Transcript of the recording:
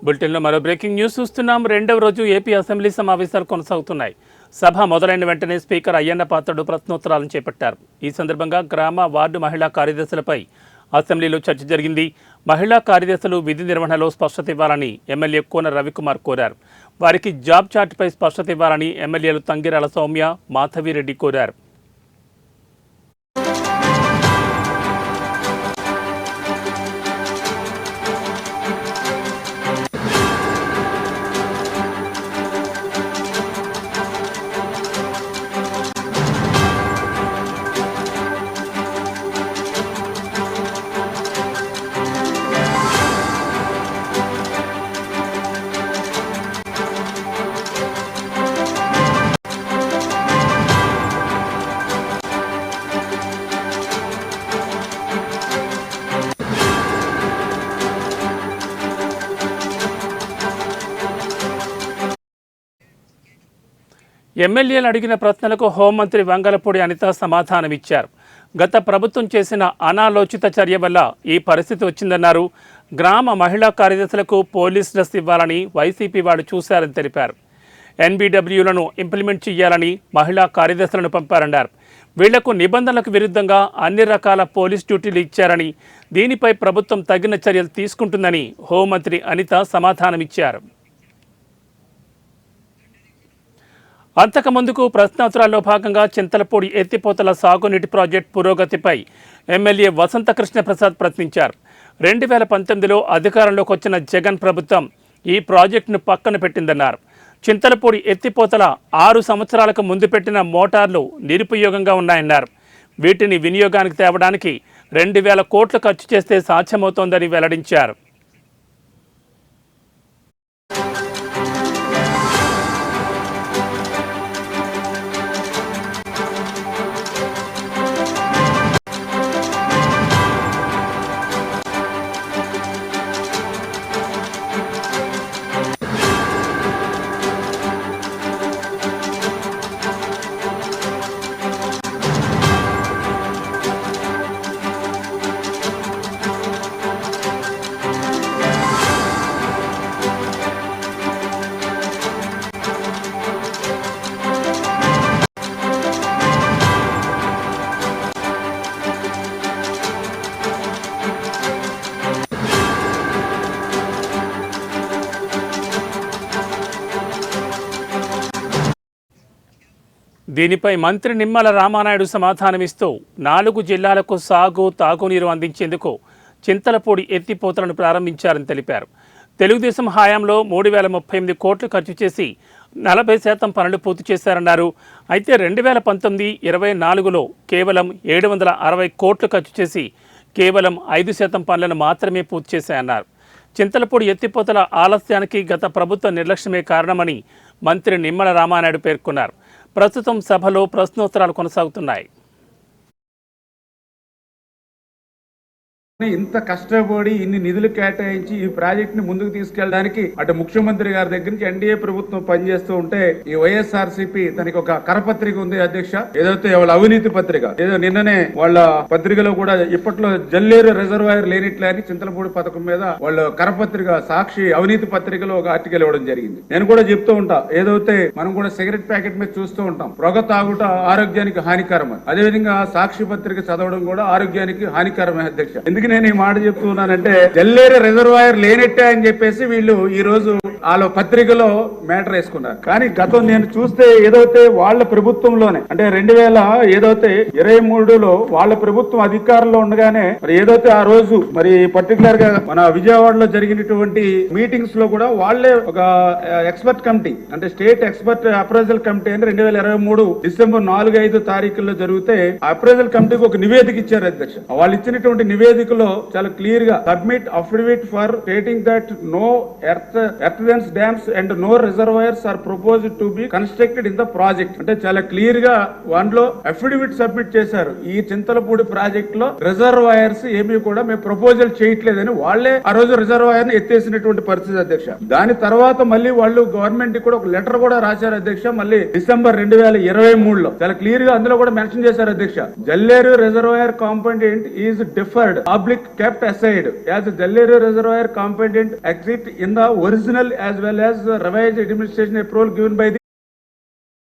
బులెటిన్లో మరో breaking news చూస్తున్నాం. రెండవ రోజు ఏపీ అసెంబ్లీ సమావేశాలు కొనసాగుతున్నాయి. సభ మొదలైన వెంటనే స్పీకర్ అయ్యన్న పాత్రుడు ప్రశ్నోత్తరాలను చేపట్టారు. ఈ సందర్భంగా గ్రామ వార్డు మహిళా కార్యదర్శులపై అసెంబ్లీలో చర్చ జరిగింది. మహిళా కార్యదర్శులు విధి నిర్వహణలో స్పష్టత ఇవ్వాలని ఎమ్మెల్యే కోన రవికుమార్ కోరారు. వారికి జాబ్ చార్ట్పై స్పష్టత ఇవ్వాలని ఎమ్మెల్యేలు తంగిరాల సౌమ్య, మాధవిరెడ్డి కోరారు. ఎమ్మెల్యేలు అడిగిన ప్రశ్నలకు హోంమంత్రి వంగలపూడి అనిత సమాధానమిచ్చారు. గత ప్రభుత్వం చేసిన అనాలోచిత చర్య వల్ల ఈ పరిస్థితి వచ్చిందన్నారు. గ్రామ మహిళా కార్యదర్శులకు పోలీస్ డ్రెస్ ఇవ్వాలని వైసీపీ వాళ్ళు చూశారని తెలిపారు. ఎన్బిడబ్ల్యూలను ఇంప్లిమెంట్ చేయాలని మహిళా కార్యదర్శులను పంపారన్నారు. వీళ్లకు నిబంధనలకు విరుద్ధంగా అన్ని రకాల పోలీస్ డ్యూటీలు ఇచ్చారని, దీనిపై ప్రభుత్వం తగిన చర్యలు తీసుకుంటుందని హోంమంత్రి అనిత సమాధానమిచ్చారు. అంతకుముందుకు ప్రశ్నోత్తరాల్లో భాగంగా చింతలపూడి ఎత్తిపోతల సాగునీటి ప్రాజెక్టు పురోగతిపై ఎమ్మెల్యే వసంతకృష్ణ ప్రసాద్ ప్రశ్నించారు. 2019లో అధికారంలోకి వచ్చిన జగన్ ప్రభుత్వం ఈ ప్రాజెక్టును పక్కన పెట్టిందన్నారు. చింతలపూడి ఎత్తిపోతల 6 సంవత్సరాలకు ముందు పెట్టిన మోటార్లు నిరుపయోగంగా ఉన్నాయన్నారు. వీటిని వినియోగానికి తేవడానికి 2000 కోట్లు ఖర్చు చేస్తే సాధ్యమవుతోందని వెల్లడించారు. దీనిపై మంత్రి నిమ్మల రామానాయుడు సమాధానమిస్తూ 4 జిల్లాలకు సాగు, తాగునీరు అందించేందుకు చింతలపూడి ఎత్తిపోతలను ప్రారంభించారని తెలిపారు. తెలుగుదేశం హయాంలో 3038 కోట్లు ఖర్చు చేసి 40% పనులు పూర్తి చేశారన్నారు. అయితే 2019-24లో కేవలం 760 కోట్లు ఖర్చు చేసి కేవలం 5% పనులను మాత్రమే పూర్తి చేశాయన్నారు. చింతలపూడి ఎత్తిపోతల ఆలస్యానికి గత ప్రభుత్వ నిర్లక్ష్యమే కారణమని మంత్రి నిమ్మల రామానాయుడు పేర్కొన్నారు. ప్రస్తుతం సభలో ప్రశ్నోత్తరాలు కొనసాగుతున్నాయి. ఇంత కష్టపడి ఇన్ని నిధులు కేటాయించి ఈ ప్రాజెక్ట్ ని ముందుకు తీసుకెళ్ళడానికి అటు ముఖ్యమంత్రి గారి దగ్గర నుంచి ఎన్డీఏ ప్రభుత్వం పనిచేస్తూ ఉంటే ఈ వైఎస్ఆర్సీపీ తనకి ఒక కరపత్రిక ఉంది అధ్యక్ష, ఏదైతే వాళ్ళ అవినీతి పత్రిక, ఏదో నిన్ననే వాళ్ళ పత్రికలో కూడా ఇప్పట్లో జల్లేరు రిజర్వాయర్ లేనిట్లే అని చింతలపూడి పథకం మీద వాళ్ళు కరపత్రిక సాక్షి అవినీతి పత్రికలో ఒక ఆర్టికల్ ఇవ్వడం జరిగింది. నేను కూడా చెప్తూ ఉంటా, ఏదైతే మనం కూడా సిగరెట్ ప్యాకెట్ మీద చూస్తూ ఉంటాం, పొగ తాగుట ఆరోగ్యానికి హానికరం అని. అదేవిధంగా సాక్షి పత్రిక చదవడం కూడా ఆరోగ్యానికి హానికరమే అధ్యక్ష. ఎందుకు నేను ఈ మాట చెప్తున్నానంటే, జల్లేరు రిజర్వాయర్ లేనట్టే అని చెప్పేసి వీళ్ళు ఈ రోజు వాళ్ళ పత్రికలో మ్యాటర్ వేసుకున్నారు. కానీ గతం నేను చూస్తే ఏదైతే వాళ్ళ ప్రభుత్వంలోనే అంటే 2023లో వాళ్ళ ప్రభుత్వం అధికారంలో ఉండగానే మరి ఏదైతే ఆ రోజు మరి పర్టికులర్ గా మన విజయవాడలో జరిగినటువంటి మీటింగ్స్ లో కూడా వాళ్లే ఒక ఎక్స్పర్ట్ కమిటీ అంటే స్టేట్ ఎక్స్పర్ట్ అప్రైజల్ కమిటీ అని 2023 డిసెంబర్ 4-5 తారీఖుల్లో జరిగితే అప్రైజల్ కమిటీకి ఒక నివేదిక ఇచ్చారు అధ్యక్ష. వాళ్ళు ఇచ్చినటువంటి నివేదికలో చాలా క్లియర్ గా submit affidavit for stating that no earthen dams and no reservoirs are proposed to be constructed in the project అంటే చాలా క్లియర్ గా వన్లో అఫిడవిట్ సబ్మిట్ చేశారు. ఈ చింతలపూడి ప్రాజెక్ట్ లో రిజర్వాయర్స్ ఏమీ కూడా మేము ప్రపోజల్ చేయట్లేదని వాళ్లే ఆ రోజు రిజర్వాయర్ ని ఎత్తేసినటువంటి పరిస్థితి అధ్యక్ష. దాని తర్వాత మళ్ళీ వాళ్ళు గవర్నమెంట్ కూడా ఒక లెటర్ కూడా రాశారు అధ్యక్ష. మళ్ళీ డిసెంబర్ 2023లో చాలా క్లియర్ గా అందులో కూడా మెన్షన్ చేశారు అధ్యక్ష. Jalleru reservoir component is deferred public kept aside as Jalleru Reservoir competent exit in the original as well as revised administration approval given by the